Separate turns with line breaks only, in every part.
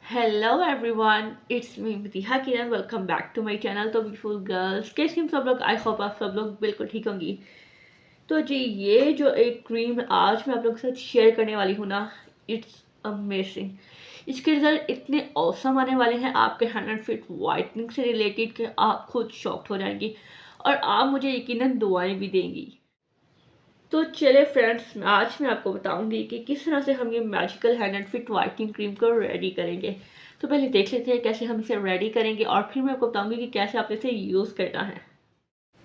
Hello everyone, it's me Madiha Kiran. Welcome back to my channel. तो beautiful girls, कैसे हम सब लोग? आई होप आप सब लोग बिल्कुल ठीक होंगी। तो जी, ये जो एक क्रीम आज मैं आप लोगों के साथ शेयर करने वाली हूँ ना, इट्स अमेजिंग। इसके रिजल्ट इतने औसम आने वाले हैं आपके 100 फीट वाइटनिंग से रिलेटेड कि आप खुद शॉक्ड हो जाएंगी और आप मुझे यकीनन दुआएं भी देंगी। तो चले फ्रेंड्स, आज मैं आपको बताऊंगी कि किस तरह से हम ये magical hand and fit whitening cream को रेडी करेंगे। तो पहले देख लेते हैं कैसे हम इसे रेडी करेंगे और फिर मैं आपको बताऊंगी कि कैसे आपने इसे यूज़ करना है।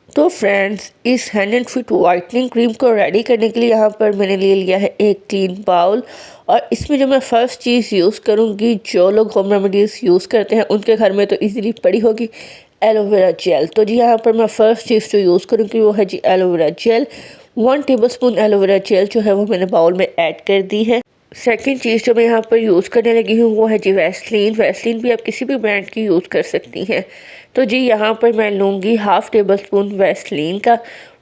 तो फ्रेंड्स, इस hand and fit whitening cream को रेडी करने के लिए यहाँ पर मैंने ले लिया है एक क्लीन बाउल। और इसमें जो मैं फ़र्स्ट चीज़ यूज़ करूँगी, जो लोग होम रेमेडीज़ यूज़ करते हैं उनके घर में तो इजीली पड़ी होगी, एलोवेरा जेल। तो जी यहाँ पर मैं फ़र्स्ट चीज़ जो यूज़ करूँगी वो है जी aloe vera gel. 1 tablespoon aloe vera gel जो है वो मैंने बाउल में ऐड कर दी है। सेकंड चीज़ जो मैं यहाँ पर यूज़ करने लगी हूँ वो है जी वैसलीन। वैसलीन भी आप किसी भी ब्रांड की यूज़ कर सकती हैं। तो जी यहाँ पर मैं लूँगी 1/2 टेबलस्पून वैसलीन का।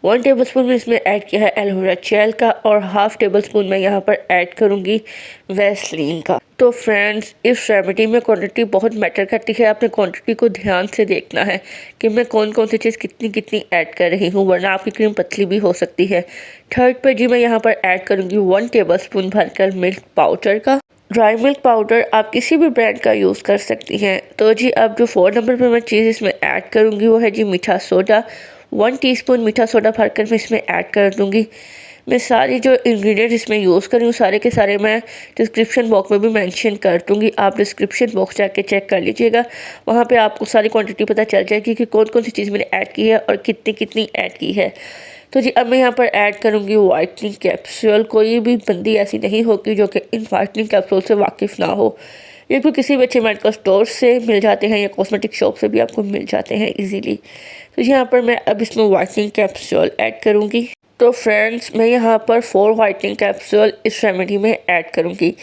1 टेबलस्पून में इसमें ऐड किया है एलोवेरा जेल का और 1/2 टेबलस्पून मैं यहाँ पर ऐड करूँगी वैसलीन का। तो फ्रेंड्स, इस रेमेडी में क्वांटिटी बहुत मैटर करती है। आपने क्वांटिटी को ध्यान से देखना है कि मैं कौन कौन सी चीज़ कितनी कितनी ऐड कर रही हूँ, वरना आपकी क्रीम पतली भी हो सकती है। थर्ड पे जी मैं यहाँ पर ऐड करूँगी 1 टेबलस्पून भरकर मिल्क पाउडर का। ड्राई मिल्क पाउडर आप किसी भी ब्रांड का यूज़ कर सकती हैं। तो जी अब जो 4 नंबर पे मैं चीज़ इसमें ऐड करूँगी वो है जी मीठा सोडा। 1 टीस्पून मीठा सोडा भरकर मैं इसमें ऐड कर दूँगी। मैं सारी जो इंग्रेडिएंट्स इसमें यूज़ कर रही हूँ सारे के सारे मैं डिस्क्रिप्शन बॉक्स में भी मेंशन कर दूँगी। आप डिस्क्रिप्शन बॉक्स जाके चेक कर लीजिएगा, वहाँ पे आपको सारी क्वांटिटी पता चल जाएगी कि कौन कौन सी चीज़ मैंने ऐड की है और कितनी कितनी ऐड की है। तो जी अब मैं यहाँ पर ऐड करूँगी वाइटनिंग कैप्सूल। कोई भी बंदी ऐसी नहीं होगी जो कि इन वाइटनिंग कैप्सूल से वाकिफ़ ना हो। ये तो किसी भी अच्छे मेडिकल स्टोर से मिल जाते हैं या कॉस्मेटिक शॉप से भी आपको मिल जाते हैं इजीली। तो यहाँ पर मैं अब इसमें वाइटनिंग कैप्सूल ऐड करूँगी। तो फ्रेंड्स, मैं यहाँ पर 4 वाइटनिंग कैप्सूल इस रेमेडी में ऐड करूँगी।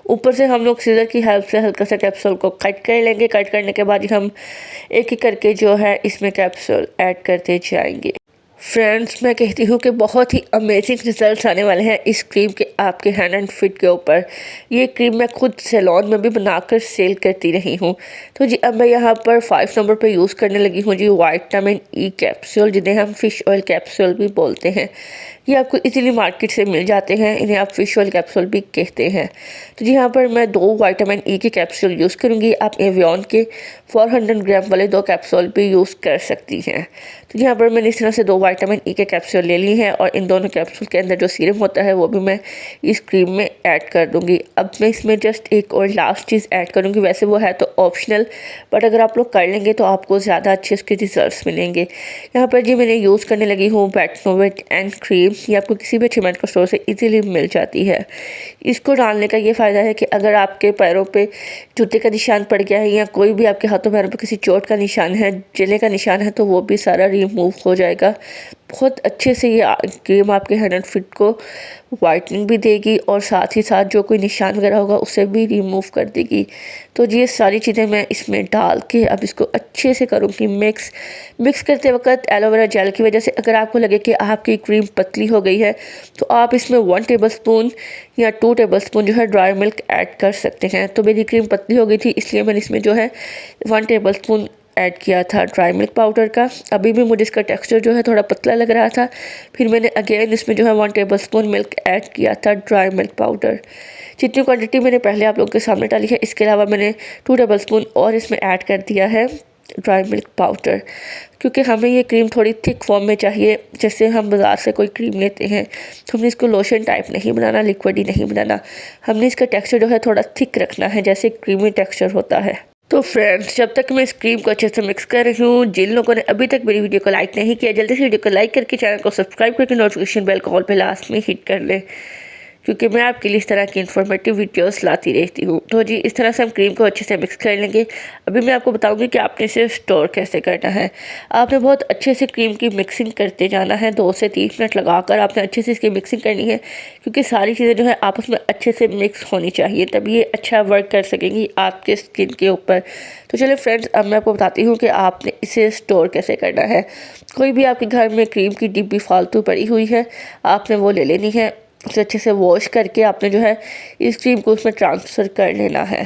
ऊपर से हम लोग सीजर की हेल्प से हल्का सा कैप्सूल को कट कर लेंगे। कट करने के बाद हम एक एक करके जो है इसमें कैप्सूल ऐड करते जाएंगे। फ्रेंड्स, मैं कहती हूँ कि बहुत ही अमेजिंग रिजल्ट्स आने वाले हैं इस क्रीम के आपके हैंड एंड फिट के ऊपर। ये क्रीम मैं खुद सैलून में भी बनाकर सेल करती रही हूँ। तो जी अब मैं यहाँ पर 5 नंबर पे यूज़ करने लगी हूँ जी विटामिन ई कैप्सूल, जिन्हें हम फ़िश ऑयल कैप्सूल भी बोलते हैं। ये आपको इजीली मार्केट से मिल जाते हैं, इन्हें आप फ़िश ऑयल कैप्सूल भी कहते हैं। तो जी यहाँ पर मैं 2 विटामिन ई के कैप्सूल यूज़ करूँगी। आप एवियन के 400 ग्राम वाले 2 कैप्सूल भी यूज़ कर सकती हैं। तो यहाँ पर मैंने इस तरह से 2 विटामिन ई के कैप्सूल ले ली हैं और इन दोनों कैप्सूल के अंदर जो सीरम होता है वो भी मैं इस क्रीम में ऐड कर दूँगी। अब मैं इसमें जस्ट एक और लास्ट चीज़ ऐड करूँगी। वैसे वो है तो ऑप्शनल, बट अगर आप लोग कर लेंगे तो आपको ज़्यादा अच्छे उसके रिजल्ट्स मिलेंगे। यहाँ पर जी मैंने यूज़ करने लगी हूँ वेट एंड क्रीम। ये आपको किसी भी अच्छे मेडिकल स्टोर से इजीली मिल जाती है। इसको डालने का ये फ़ायदा है कि अगर आपके पैरों पे जूते का निशान पड़ गया है या कोई भी आपके हाथों पैरों पे किसी चोट का निशान है, जले का निशान है, तो वो भी सारा रिमूव हो जाएगा। बहुत अच्छे से ये क्रीम आपके हैंड एंड फिट को वाइटनिंग भी देगी और साथ ही साथ जो कोई निशान वगैरह होगा उसे भी रिमूव कर देगी। तो ये सारी चीज़ें मैं इसमें डाल के अब इसको अच्छे से करूँगी मिक्स करते वक्त एलोवेरा जेल की वजह से अगर आपको लगे कि आपकी क्रीम पतली हो गई है तो आप इसमें 1 टेबलस्पून या 2 टेबलस्पून जो है ड्राई मिल्क ऐड कर सकते हैं। तो मेरी क्रीम पतली हो गई थी इसलिए मैंने इसमें जो है 1 टेबलस्पून ऐड किया था ड्राई मिल्क पाउडर का। अभी भी मुझे इसका टेक्सचर जो है थोड़ा पतला लग रहा था, फिर मैंने अगेन इसमें जो है 1 टेबलस्पून मिल्क ऐड किया था ड्राई मिल्क पाउडर। जितनी क्वांटिटी मैंने पहले आप लोगों के सामने डाली है, इसके अलावा मैंने 2 टेबलस्पून और इसमें ऐड कर दिया है ड्राई मिल्क पाउडर, क्योंकि हमें ये क्रीम थोड़ी थिक फॉर्म में चाहिए। जैसे हम बाज़ार से कोई क्रीम लेते हैं तो हमने इसको लोशन टाइप नहीं बनाना, लिक्विड ही नहीं बनाना, हमने इसका टेक्सचर जो है थोड़ा थिक रखना है, जैसे क्रीमी टेक्सचर होता है। तो फ्रेंड्स, जब तक मैं इस क्रीम को अच्छे से मिक्स कर रही हूँ, जिन लोगों ने अभी तक मेरी वीडियो को लाइक नहीं किया, जल्दी से वीडियो को लाइक करके चैनल को सब्सक्राइब करके नोटिफिकेशन बेल को ऑल पे लास्ट में हिट कर लें, क्योंकि मैं आपके लिए इस तरह की इन्फॉर्मेटिव वीडियोस लाती रहती हूँ। तो जी इस तरह से हम क्रीम को अच्छे से मिक्स कर लेंगे। अभी मैं आपको बताऊंगी कि आपने इसे स्टोर कैसे करना है। आपने बहुत अच्छे से क्रीम की मिक्सिंग करते जाना है, 2 से 3 मिनट लगाकर आपने अच्छे से इसकी मिक्सिंग करनी है, क्योंकि सारी चीज़ें जो है आपस में अच्छे से मिक्स होनी चाहिए, तभी ये अच्छा वर्क कर सकेंगी आपके स्किन के ऊपर। तो चलिए फ्रेंड्स, अब मैं आपको बताती हूँ कि आपने इसे स्टोर कैसे करना है। कोई भी आपके घर में क्रीम की डिब्बी फालतू पड़ी हुई है, आपने वो ले लेनी है। उसे अच्छे से वॉश करके आपने जो है इस क्रीम को उसमें ट्रांसफ़र कर लेना है।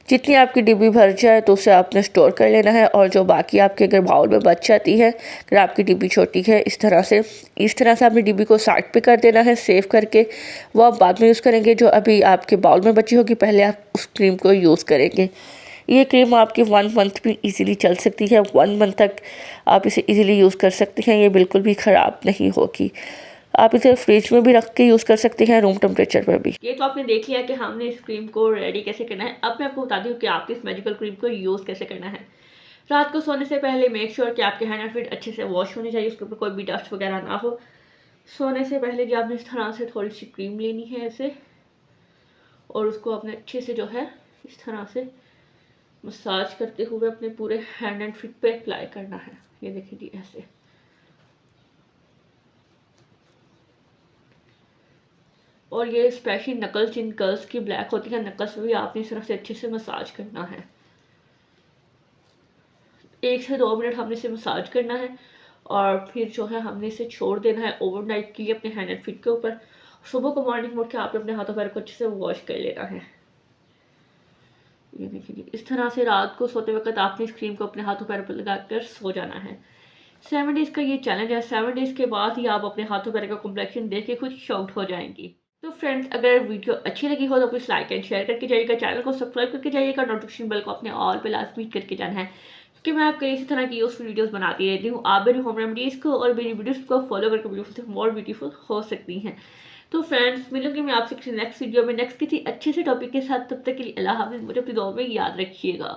जितनी आपकी डिब्बी भर जाए तो उसे आपने स्टोर कर लेना है, और जो बाकी आपके अगर बाउल में बच जाती है, अगर आपकी डिब्बी छोटी है, इस तरह से आपने डिब्बी को साइड पे कर देना है सेव करके। वो आप बाद में यूज़ करेंगे। जो अभी आपके बाउल में बची होगी पहले आप उस क्रीम को यूज़ करेंगे। ये क्रीम आपकी 1 मंथ भी इजीली चल सकती है। 1 मंथ तक आप इसे इजीली यूज़ कर सकते हैं। ये बिल्कुल भी ख़राब नहीं होगी। आप इसे फ्रिज में भी रख के यूज़ कर सकते हैं, रूम टेम्परेचर पर भी। ये तो आपने देख लिया कि हमने इस क्रीम को रेडी कैसे करना है। अब मैं आपको बताती हूँ कि आपकी इस मैजिकल क्रीम को यूज़ कैसे करना है। रात को सोने से पहले मेक श्योर कि आपके हैंड एंड फीट अच्छे से वॉश होने चाहिए, उसके ऊपर कोई भी डस्ट वगैरह ना हो। सोने से पहले जो आपने इस तरह से थोड़ी सी क्रीम लेनी है ऐसे, और उसको आपने अच्छे से जो है इस तरह से मसाज करते हुए अपने पूरे हैंड एंड फीट पे अप्लाई करना है। ये देखिए जी ऐसे। और ये स्पेशली नकल्स जिन गर्ल्स की ब्लैक होती है, नकल्स भी आपने इस तरह से अच्छे से मसाज करना है। 1 से 2 मिनट हमने इसे मसाज करना है, और फिर जो है हमने इसे छोड़ देना है ओवरनाइट के लिए अपने हैंड एंड फीट के ऊपर। सुबह को मॉर्निंग उठ के आपने अपने हाथों पैर को अच्छे से वॉश कर लेना है। ये देखिए इस तरह से रात को सोते वक्त आपने इस क्रीम को अपने हाथों पैर पर लगाकर सो जाना है। 7 डेज़ का ये चैलेंज है। 7 डेज़ के बाद ही आप अपने हाथों पैर का कॉम्प्लेक्शन देख के खुद शॉक्ड हो जाएंगी। तो फ्रेंड्स, अगर वीडियो अच्छी लगी हो तो प्लीज़ लाइक एंड शेयर करके जाइएगा, चैनल को सब्सक्राइब करके जाइएगा, नोटिफिकेशन बेल को अपने ऑल पे लाजमी करके जाना है, क्योंकि मैं आपके लिए इसी तरह की यूज़फुल वीडियोस बनाती रहती हूँ। आप मेरी होम रेमेडीज़ को और मेरी वीडियोस को फॉलो करके ब्यूटीफुल से मोर ब्यूटीफुल हो सकती हैं। तो फ्रेंड्स, मिलूंगी मैं आपसे किसी नेक्स्ट वीडियो में नेक्स्ट किसी अच्छे से टॉपिक के साथ। तब तक के लिए अल्लाह हाफिज़। मुझे अपनी दुआ में याद रखिएगा।